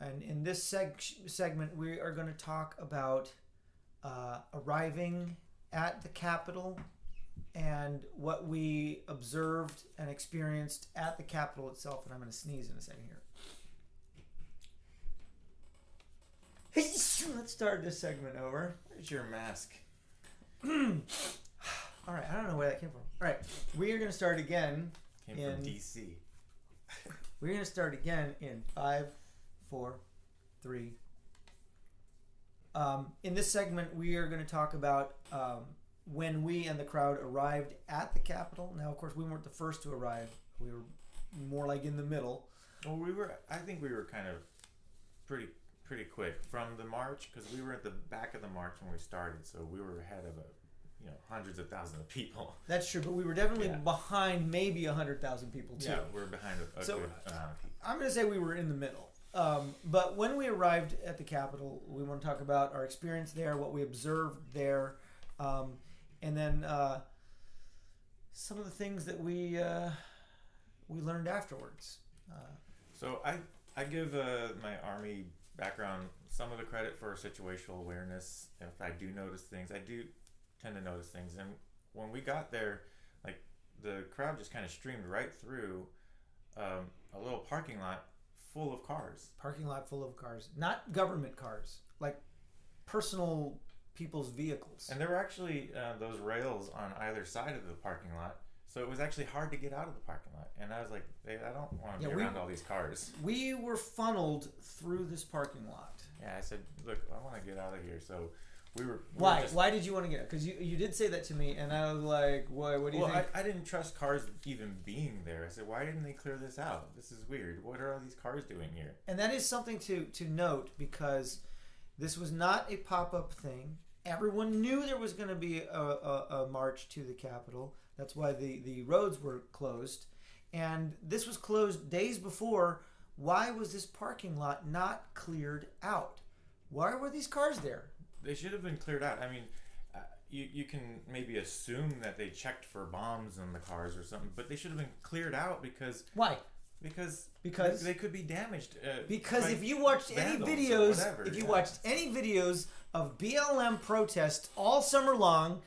And in this segment, we are going to talk about arriving at the Capitol and what we observed and experienced at the Capitol itself. And I'm going to sneeze in a second here. Let's start this segment over. Where's your mask? All right, I don't know where that came from. All right, we are going to start again. Came from DC. We're going to start again in 5, 4, 3. In this segment, we are going to talk about when we and the crowd arrived at the Capitol. Now, of course, we weren't the first to arrive. We were more like in the middle. Well, I think we were kind of pretty quick from the march, because we were at the back of the march when we started, so we were ahead of hundreds of thousands of people. That's true, but we were definitely behind maybe 100,000 people too. Yeah, we're behind a good amount of people. I'm going to say we were in the middle. But when we arrived at the Capitol, we want to talk about our experience there, what we observed there, and then some of the things that we learned afterwards. So I give my Army background some of the credit for situational awareness. If I do notice things, I do tend to notice things. And when we got there, like, the crowd just kind of streamed right through a little parking lot full of cars. Parking lot full of cars. Not government cars. Like personal people's vehicles. And there were actually those rails on either side of the parking lot. So it was actually hard to get out of the parking lot. And I was like, hey, I don't want to be around all these cars. We were funneled through this parking lot. Yeah, I said, look, I want to get out of here. So we were Why? Why did you want to get out? Because you did say that to me, and I was like, what do you think? Well, I didn't trust cars even being there. I said, why didn't they clear this out? This is weird. What are all these cars doing here? And that is something to note, because this was not a pop-up thing. Everyone knew there was going to be a march to the Capitol. That's why the roads were closed. And this was closed days before. Why was this parking lot not cleared out? Why were these cars there? They should have been cleared out. I mean, you can maybe assume that they checked for bombs on the cars or something, but they should have been cleared out because... Why? Because they could be damaged. Because if you watched any videos, watched any videos of BLM protests all summer long,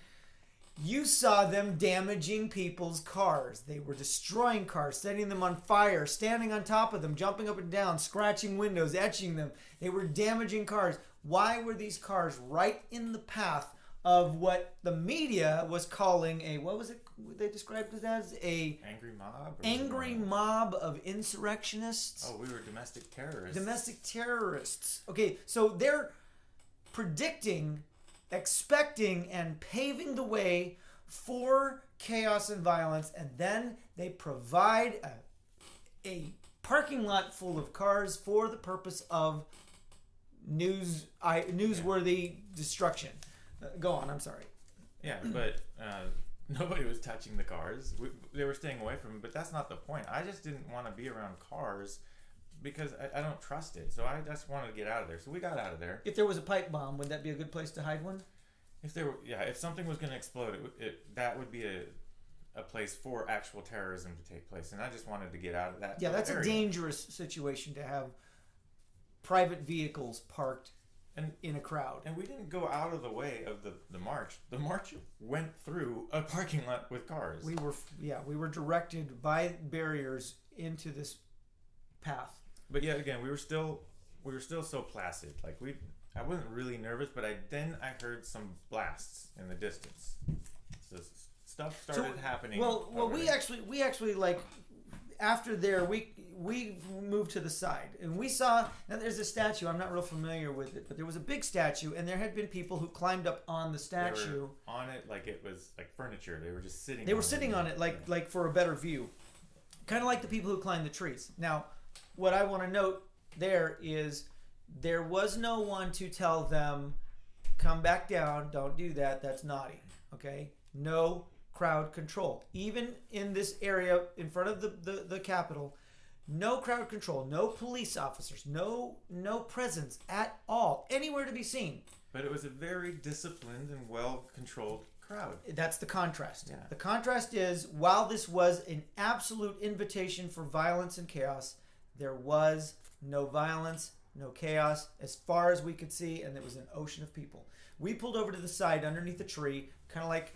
you saw them damaging people's cars. They were destroying cars, setting them on fire, standing on top of them, jumping up and down, scratching windows, etching them. They were damaging cars. Why were these cars right in the path of what the media was calling a, what was it they described it as? A angry mob of insurrectionists. Oh, we were domestic terrorists. Domestic terrorists. Okay, so they're predicting, expecting, and paving the way for chaos and violence, and then they provide a parking lot full of cars for the purpose of newsworthy destruction. Go on, I'm sorry. Yeah, but nobody was touching the cars. They were staying away from them, but that's not the point. I just didn't want to be around cars because I don't trust it. So I just wanted to get out of there. So we got out of there. If there was a pipe bomb, would that be a good place to hide one? If something was going to explode, that would be a place for actual terrorism to take place. And I just wanted to get out of that. Yeah, that's area. A dangerous situation to have private vehicles parked in a crowd. And we didn't go out of the way of the march. The march went through a parking lot with cars. We were directed by barriers into this path. But yeah, again, we were still so placid. Like I wasn't really nervous, but I heard some blasts in the distance. So stuff started happening. Well, we actually like after there we moved to the side and we saw, now there's a statue, I'm not real familiar with it, but there was a big statue and there had been people who climbed up on the statue. They were on it like it was like furniture. They were just sitting. They were sitting on it like for a better view, kind of like the people who climb the trees. Now, what I want to note there is there was no one to tell them, come back down, don't do that, that's naughty. Okay, no crowd control. Even in this area in front of the Capitol, no crowd control, no police officers, no presence at all, anywhere to be seen. But it was a very disciplined and well-controlled crowd. That's the contrast. Yeah. The contrast is, while this was an absolute invitation for violence and chaos, there was no violence no chaos, as far as we could see, and it was an ocean of people. We pulled over to the side underneath the tree, kind of like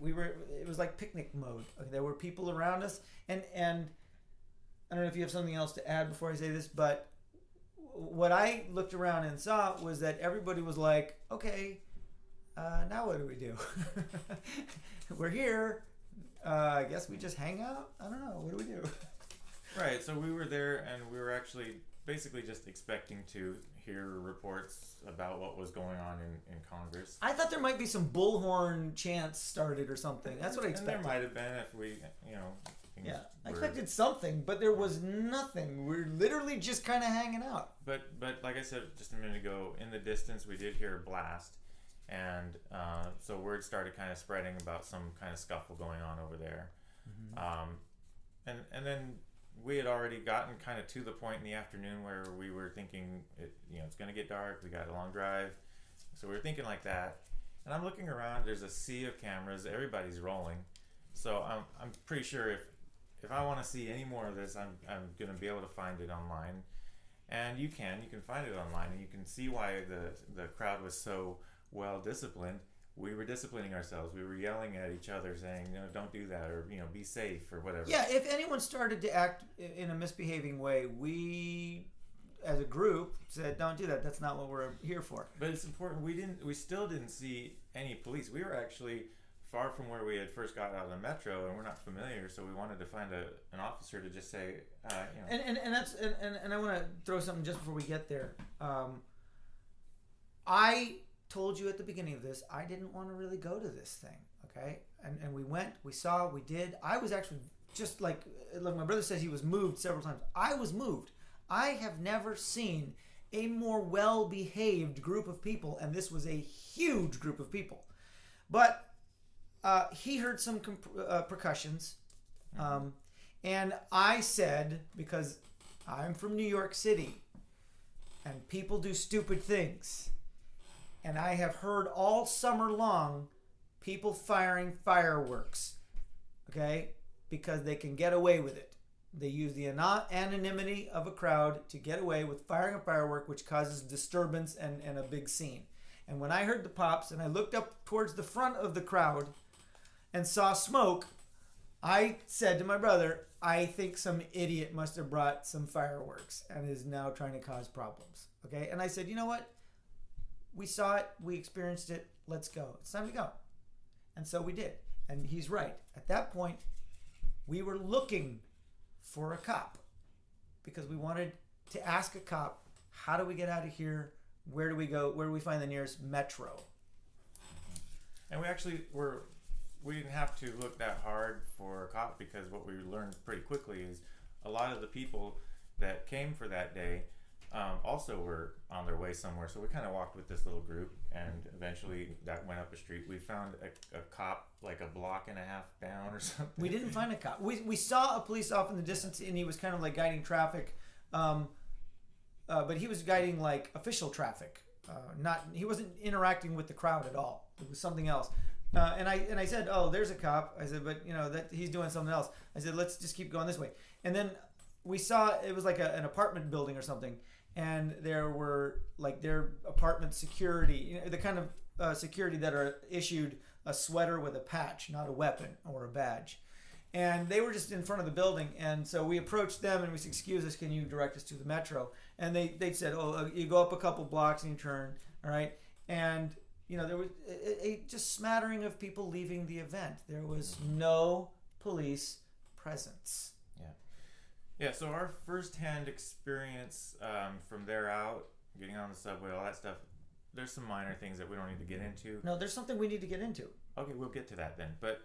it was like picnic mode. There were people around us, and I don't know if you have something else to add before I say this, but what I looked around and saw was that everybody was like, okay, now what do we do? We're here. I guess we just hang out? I don't know. What do we do? Right. So we were there, and we were actually basically just expecting to hear reports about what was going on in Congress. I thought there might be some bullhorn chants started or something. That's what I expected. And there might have been if we, Yeah, I expected something, but there was nothing. We're literally just kind of hanging out. But like I said just a minute ago, in the distance we did hear a blast, and so word started kind of spreading about some kind of scuffle going on over there. Mm-hmm. And then we had already gotten kind of to the point in the afternoon where we were thinking, it's going to get dark. We got a long drive, so we were thinking like that. And I'm looking around. There's a sea of cameras. Everybody's rolling. So I'm pretty sure if I want to see any more of this, I'm going to be able to find it online. And you can find it online, and you can see why the crowd was so well disciplined. We were disciplining ourselves. We were yelling at each other, saying, don't do that, or be safe, or whatever. Yeah, if anyone started to act in a misbehaving way, we, as a group, said, don't do that. That's not what we're here for. But it's important. We still didn't see any police. We were actually far from where we had first got out of the metro, and we're not familiar, so we wanted to find an officer to just say, And that's and I want to throw something just before we get there. I told you at the beginning of this, I didn't want to really go to this thing, okay? And we went, we saw, we did. I was actually just like my brother says, he was moved several times. I was moved. I have never seen a more well-behaved group of people, and this was a huge group of people. But he heard some percussions, and I said, because I'm from New York City, and people do stupid things, and I have heard all summer long people firing fireworks, okay, because they can get away with it. They use the anonymity of a crowd to get away with firing a firework, which causes disturbance and a big scene. And when I heard the pops and I looked up towards the front of the crowd and saw smoke, I said to my brother, I think some idiot must have brought some fireworks and is now trying to cause problems. Okay? And I said, you know what? We saw it. We experienced it. Let's go. It's time to go. And so we did. And he's right. At that point, we were looking for a cop because we wanted to ask a cop, how do we get out of here? Where do we go? Where do we find the nearest metro? And we didn't have to look that hard for a cop, because what we learned pretty quickly is a lot of the people that came for that day also were on their way somewhere. So we kind of walked with this little group, and eventually that went up a street. We found a cop like a block and a half down or something. We didn't find a cop. We saw a police off in the distance, and he was kind of like guiding traffic, but he was guiding like official traffic. He wasn't interacting with the crowd at all. It was something else. And I said, oh, there's a cop. I said, but that he's doing something else. I said, let's just keep going this way. And then we saw it was like an apartment building or something, and there were like their apartment security, the kind of security that are issued a sweater with a patch, not a weapon or a badge. And they were just in front of the building, and so we approached them and we said, excuse us, can you direct us to the metro? And they said, oh, you go up a couple blocks and you turn, all right? And there was a just smattering of people leaving the event. There was no police presence. Yeah, so our first-hand experience from there out, getting on the subway, all that stuff, there's some minor things that we don't need to get into. No, there's something we need to get into. Okay, we'll get to that then. But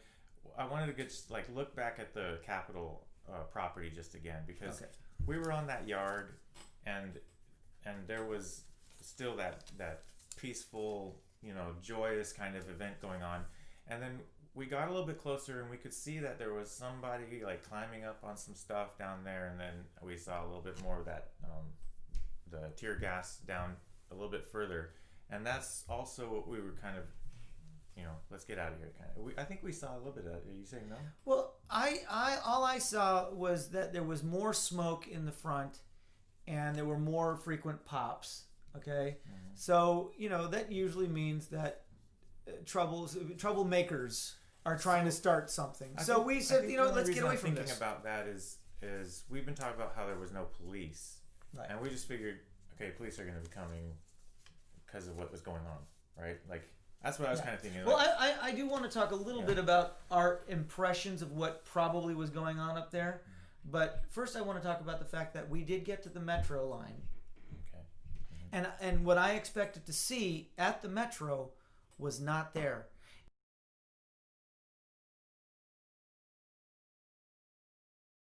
I wanted to look back at the Capitol property just again, because we were on that yard, and there was still that peaceful, joyous kind of event going on. And then we got a little bit closer, and we could see that there was somebody like climbing up on some stuff down there, and then we saw a little bit more of that the tear gas down a little bit further. And that's also what we were kind of, let's get out of here kind of. I think we saw a little bit of that. Are you saying no? Well, all I saw was that there was more smoke in the front, and there were more frequent pops. Okay, so that usually means that troublemakers are trying to start something. We said, let's get away from this. Thinking about that is we've been talking about how there was no police, right? And we just figured, okay, police are going to be coming because of what was going on, right? Like that's what I was kind of thinking. Well, I do want to talk a little bit about our impressions of what probably was going on up there, but first I want to talk about the fact that we did get to the metro line. And what I expected to see at the metro was not there.